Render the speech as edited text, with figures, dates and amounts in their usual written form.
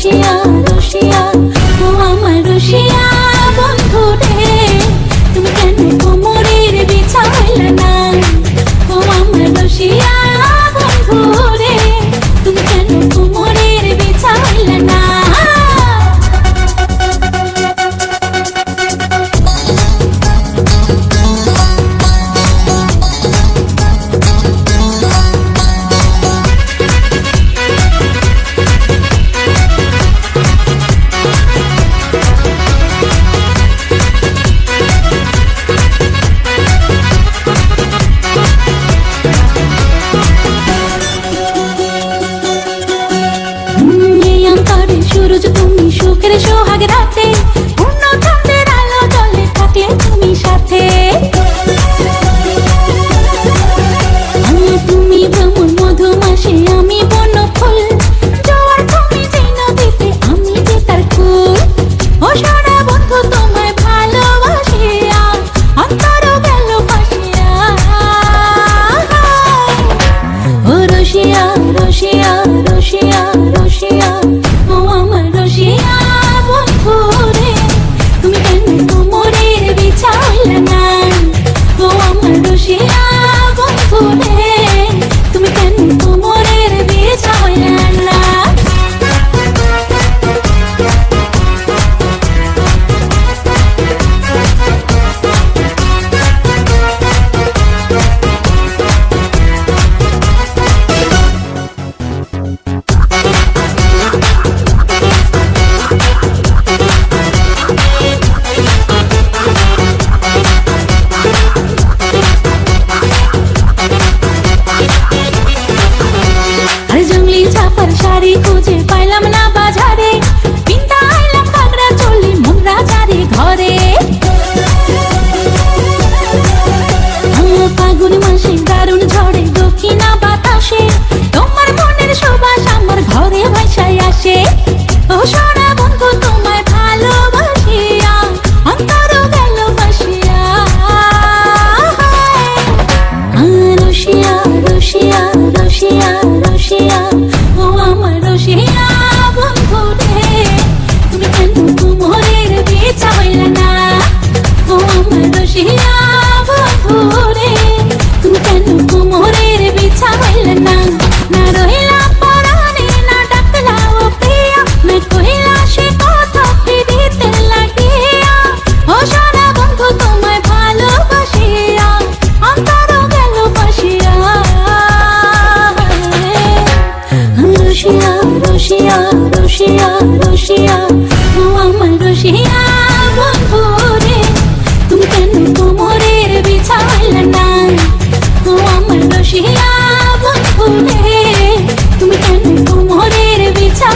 রসিয়া রসিয়া ও আমার রসিয়া বন্ধু রে, তুমি কেন কোমরের বিছা হইলা না? ও আমার রসিয়া বন্ধু রে, তুমি কেন কোমরের বিছা হইলা না? সুরজ তুমি সুখের সোহাগ রাতে, পূর্ণ চন্দ্রের আলো জলে থাকলে তুমি সাথে। তুমি ভ্রমণ মধুমাসে আমি বন্য ফুল, জোয়ার তুমি যেই নদীতে আমি যে তার কুল। ও সোনা বন্ধু তোমায় ভালোবাসিয়া অন্তর গেল ফাঁসিয়া। ও রসিয়া রসিয়া রসিয়া রসিয়া ও আমার রসিয়া বন্ধু রে, তুমি কেন কোমরের বিছা হইলা না? ও আমার রসিয়া বন্ধু রে, তুমি কেন কোমরের বিছা হইলা না? শাড়ি খুঁজে পাইলাম না বাজারে, পিন্তা আইলাম কাকড়া চলি মোংরা চারি ঘরে। ফাগুন মাসে দারুণ ঝড়ে দক্ষিণা বাতাসে, তোমার মনের সুবাস আমার ঘরে ভাসায় আসে। ও সোনা বন্ধু তোমায় ভালোবাসিয়া অন্তর গেল ফাঁসিয়া। রসিয়া রসিয়া রসিয়া রসিয়া ও আমার রসিয়া বন্ধু রে, তুমি কেন কোমরের বিছা হইলা না? ও আমার রসিয়া বন্ধু রে, তুমি কেন কোমরের বিছা হইলা না? না রহিলা পরাণে না ডাকলা ও প্রিয়া, না কহিলা সে কথা ফিরিতে লাগিয়া। ও সোনা বন্ধু তোমায় ভালোবাসিয়া অন্তর গেল ফাঁসিয়া। রসিয়া রসিয়া রসিয়া রসিয়া ও আমার রসিয়া